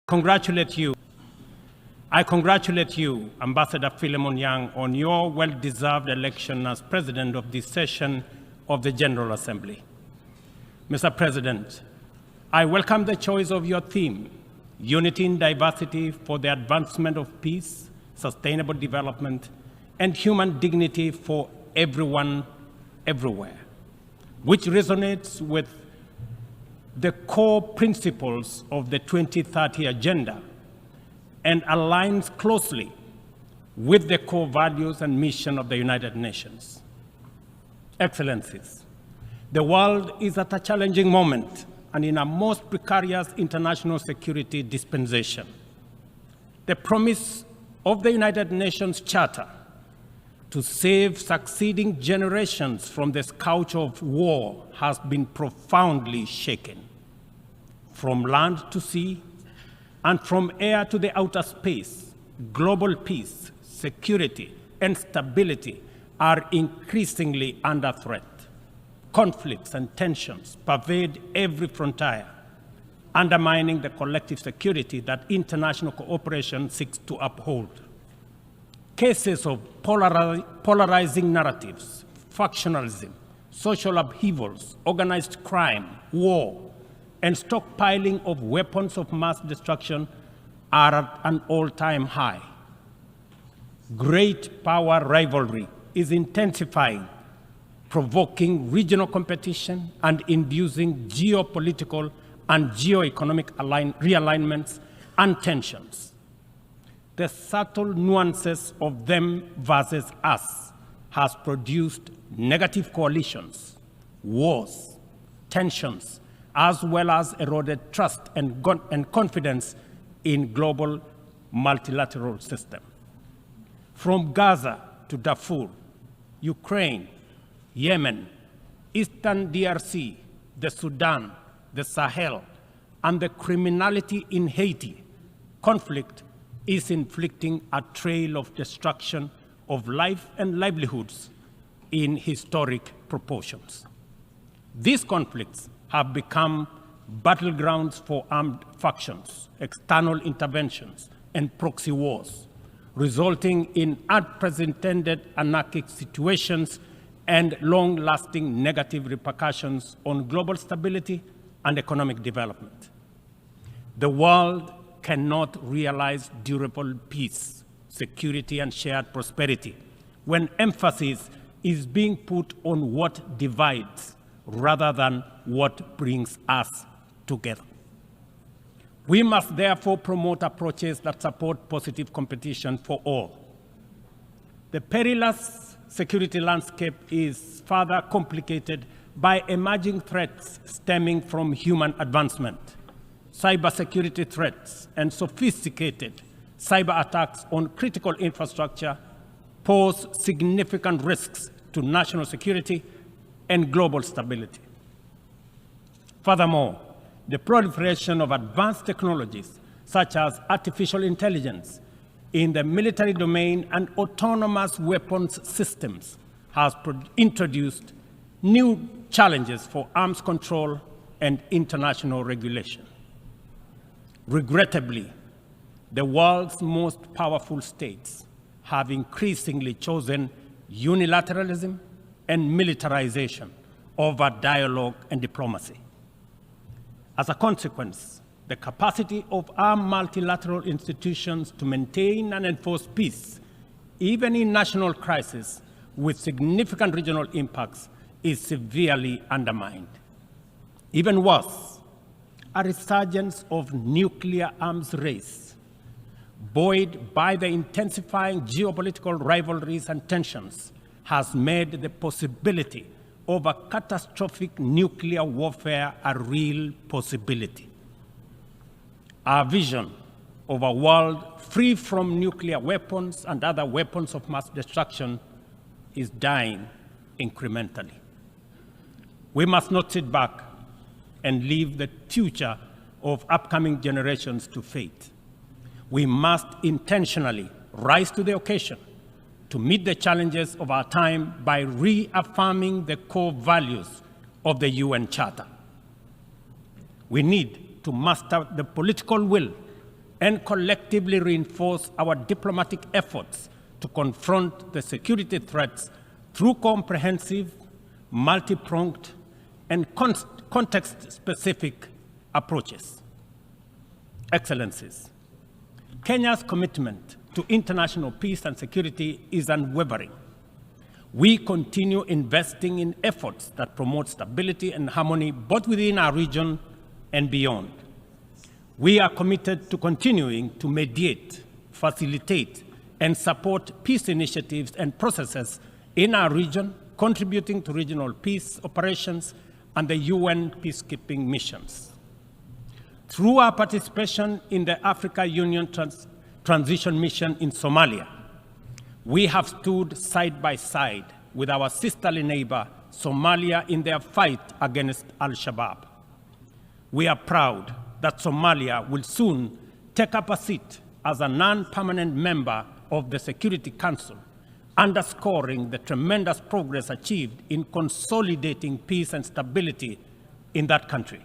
congratulate you. I congratulate you, Ambassador Philemon Yang, on your well-deserved election as President of this session of the General Assembly. Mr. President, I welcome the choice of your theme, Unity in Diversity for the Advancement of Peace, Sustainable Development, and Human Dignity for Everyone, Everywhere, which resonates with the core principles of the 2030 Agenda and aligns closely with the core values and mission of the United Nations. Excellencies, the world is at a challenging moment and in a most precarious international security dispensation. The promise of the United Nations Charter to save succeeding generations from the scourge of war has been profoundly shaken. From land to sea, and from air to the outer space, global peace, security, and stability are increasingly under threat. Conflicts and tensions pervade every frontier, undermining the collective security that international cooperation seeks to uphold. Cases of polarizing narratives, factionalism, social upheavals, organized crime, war, and stockpiling of weapons of mass destruction are at an all-time high. Great power rivalry is intensifying, provoking regional competition and inducing geopolitical and geoeconomic realignments and tensions. The subtle nuances of them versus us has produced negative coalitions, wars, tensions, as well as eroded trust and confidence in global multilateral system. From Gaza to Darfur, Ukraine, Yemen, Eastern DRC, the Sudan, the Sahel, and the criminality in Haiti, conflict is inflicting a trail of destruction of life and livelihoods in historic proportions. These conflicts have become battlegrounds for armed factions, external interventions, and proxy wars, resulting in unprecedented anarchic situations and long-lasting negative repercussions on global stability and economic development. The world cannot realize durable peace, security, and shared prosperity when emphasis is being put on what divides rather than what brings us together. We must therefore promote approaches that support positive competition for all. The perilous security landscape is further complicated by emerging threats stemming from human advancement. Cybersecurity threats and sophisticated cyber attacks on critical infrastructure pose significant risks to national security and global stability. Furthermore, the proliferation of advanced technologies such as artificial intelligence in the military domain and autonomous weapons systems has introduced new challenges for arms control and international regulation. Regrettably, the world's most powerful states have increasingly chosen unilateralism and militarization over dialogue and diplomacy. As a consequence, the capacity of our multilateral institutions to maintain and enforce peace, even in national crises with significant regional impacts, is severely undermined. Even worse, a resurgence of nuclear arms race, buoyed by the intensifying geopolitical rivalries and tensions, has made the possibility of a catastrophic nuclear warfare a real possibility. Our vision of a world free from nuclear weapons and other weapons of mass destruction is dying incrementally. We must not sit back and leave the future of upcoming generations to fate. We must intentionally rise to the occasion to meet the challenges of our time by reaffirming the core values of the UN Charter. We need to muster the political will and collectively reinforce our diplomatic efforts to confront the security threats through comprehensive, multi-pronged, and context-specific approaches. Excellencies, Kenya's commitment to international peace and security is unwavering. We continue investing in efforts that promote stability and harmony both within our region and beyond. We are committed to continuing to mediate, facilitate, and support peace initiatives and processes in our region, contributing to regional peace operations and the UN peacekeeping missions. Through our participation in the Africa Union Transition Mission in Somalia, we have stood side by side with our sisterly neighbor, Somalia, in their fight against Al-Shabaab. We are proud that Somalia will soon take up a seat as a non-permanent member of the Security Council, underscoring the tremendous progress achieved in consolidating peace and stability in that country.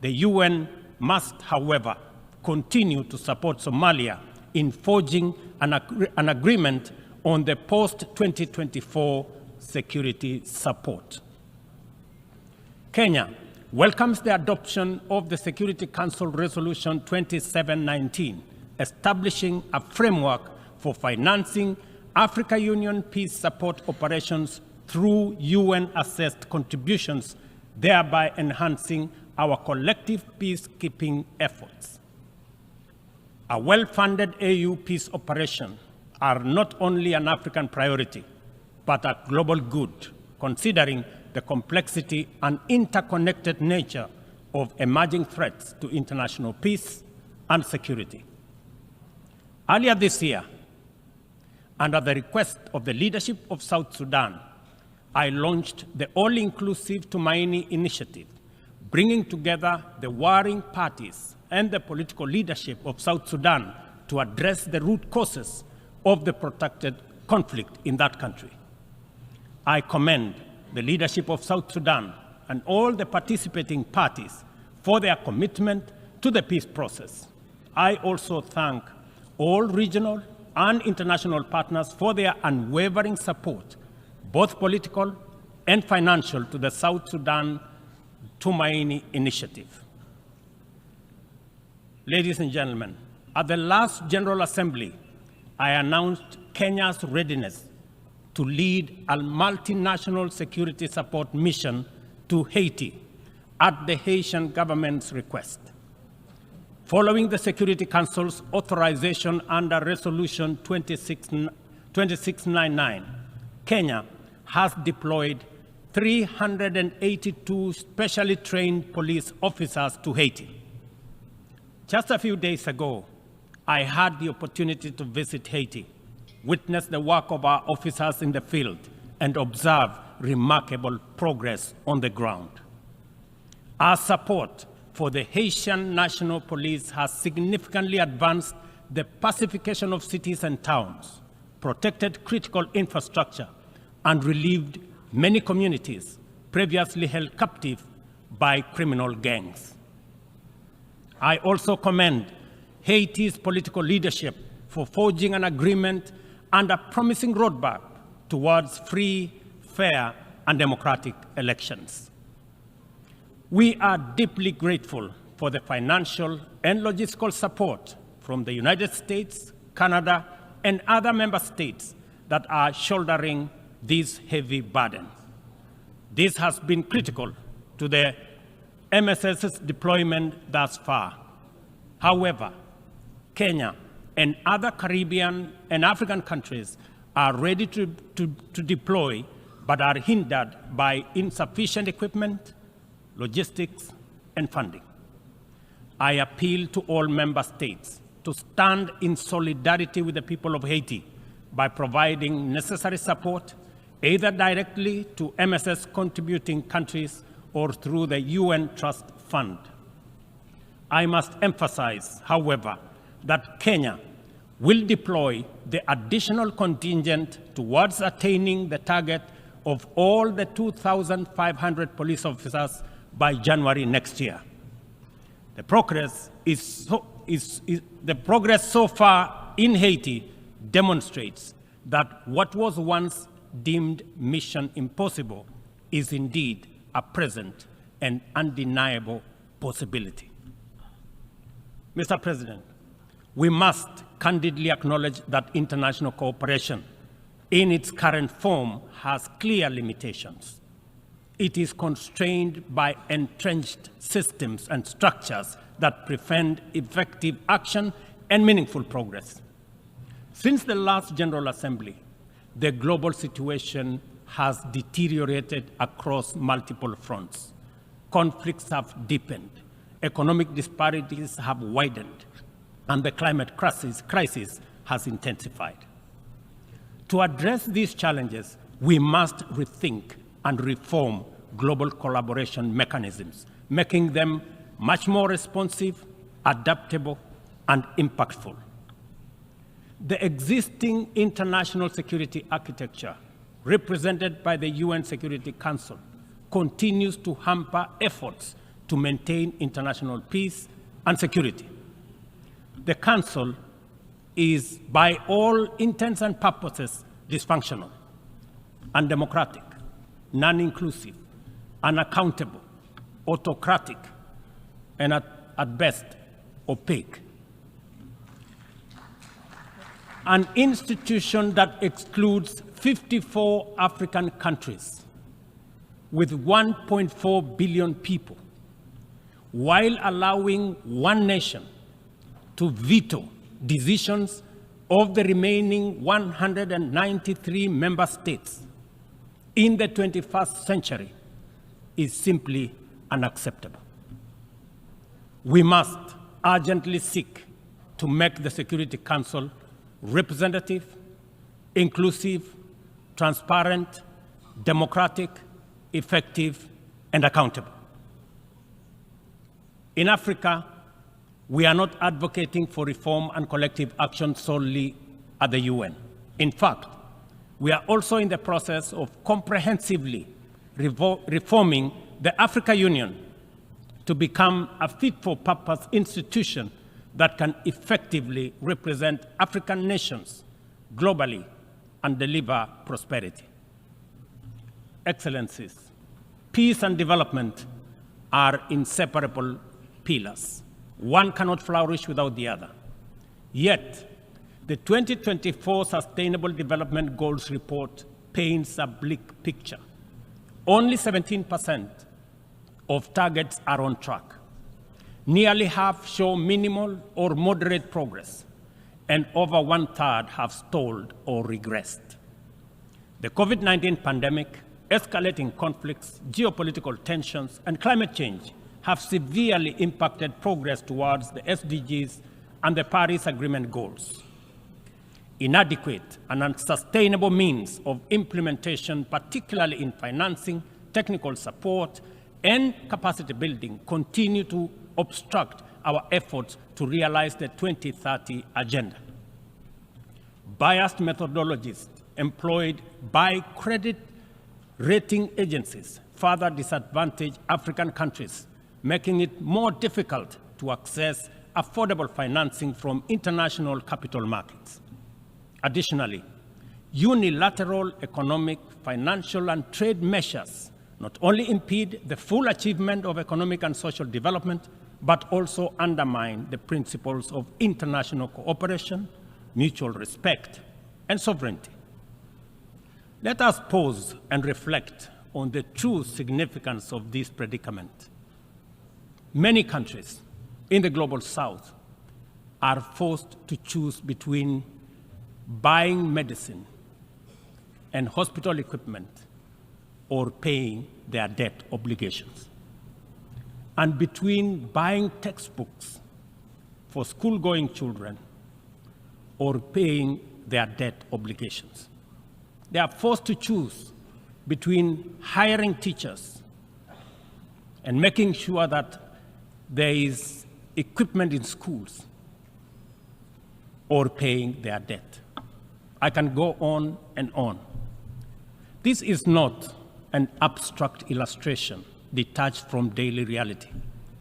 The UN must, however, continue to support Somalia in forging an agreement on the post-2024 security support. Kenya welcomes the adoption of the Security Council Resolution 2719, establishing a framework for financing Africa Union peace support operations through UN-assessed contributions, thereby enhancing our collective peacekeeping efforts. A well-funded AU peace operation are not only an African priority, but a global good, considering the complexity and interconnected nature of emerging threats to international peace and security. Earlier this year, and at the request of the leadership of South Sudan, I launched the All-Inclusive Tumaini Initiative, bringing together the warring parties and the political leadership of South Sudan to address the root causes of the protracted conflict in that country. I commend the leadership of South Sudan and all the participating parties for their commitment to the peace process. I also thank all regional and international partners for their unwavering support, both political and financial, to the South Sudan Tumaini Initiative. Ladies and gentlemen, at the last General Assembly, I announced Kenya's readiness to lead a multinational security support mission to Haiti at the Haitian government's request. Following the Security Council's authorization under Resolution 2699, Kenya has deployed 382 specially trained police officers to Haiti. Just a few days ago, I had the opportunity to visit Haiti, witness the work of our officers in the field, and observe remarkable progress on the ground. Our support for the Haitian National Police has significantly advanced the pacification of cities and towns, protected critical infrastructure, and relieved many communities previously held captive by criminal gangs. I also commend Haiti's political leadership for forging an agreement and a promising roadmap towards free, fair, and democratic elections. We are deeply grateful for the financial and logistical support from the United States, Canada, and other member states that are shouldering this heavy burden. This has been critical to the MSS's deployment thus far. However, Kenya and other Caribbean and African countries are ready to deploy, but are hindered by insufficient equipment, logistics, and funding. I appeal to all member states to stand in solidarity with the people of Haiti by providing necessary support, either directly to MSS contributing countries or through the UN Trust Fund. I must emphasize, however, that Kenya will deploy the additional contingent towards attaining the target of all the 2,500 police officers by January next year. The progress is the progress so far in Haiti demonstrates that what was once deemed mission impossible is indeed a present and undeniable possibility. Mr. President, we must candidly acknowledge that international cooperation in its current form has clear limitations. It is constrained by entrenched systems and structures that prevent effective action and meaningful progress. Since the last General Assembly, the global situation has deteriorated across multiple fronts. Conflicts have deepened, economic disparities have widened, and the climate crisis has intensified. To address these challenges, we must rethink and reform global collaboration mechanisms, making them much more responsive, adaptable, and impactful. The existing international security architecture, represented by the UN Security Council, continues to hamper efforts to maintain international peace and security. The Council is, by all intents and purposes, dysfunctional, undemocratic, non-inclusive, unaccountable, autocratic, and at best, opaque. An institution that excludes 54 African countries with 1.4 billion people, while allowing one nation to veto decisions of the remaining 193 member states in the 21st century, is simply unacceptable. We must urgently seek to make the Security Council representative, inclusive, transparent, democratic, effective, and accountable. In Africa, we are not advocating for reform and collective action solely at the UN. In fact, we are also in the process of comprehensively reforming the African Union to become a fit-for-purpose institution that can effectively represent African nations globally and deliver prosperity. Excellencies, peace and development are inseparable pillars. One cannot flourish without the other. Yet, the 2024 Sustainable Development Goals report paints a bleak picture. Only 17% of targets are on track. Nearly half show minimal or moderate progress, and over 1/3 have stalled or regressed. The COVID-19 pandemic, escalating conflicts, geopolitical tensions, and climate change have severely impacted progress towards the SDGs and the Paris Agreement goals. Inadequate and unsustainable means of implementation, particularly in financing, technical support, and capacity building, continue to obstruct our efforts to realize the 2030 agenda. Biased methodologies employed by credit rating agencies further disadvantage African countries, making it more difficult to access affordable financing from international capital markets. Additionally, unilateral economic, financial, and trade measures not only impede the full achievement of economic and social development, but also undermine the principles of international cooperation, mutual respect, and sovereignty. Let us pause and reflect on the true significance of this predicament. Many countries in the global south are forced to choose between buying medicine and hospital equipment or paying their debt obligations, and between buying textbooks for school-going children or paying their debt obligations. They are forced to choose between hiring teachers and making sure that there is equipment in schools or paying their debt. I can go on and on. This is not an abstract illustration detached from daily reality.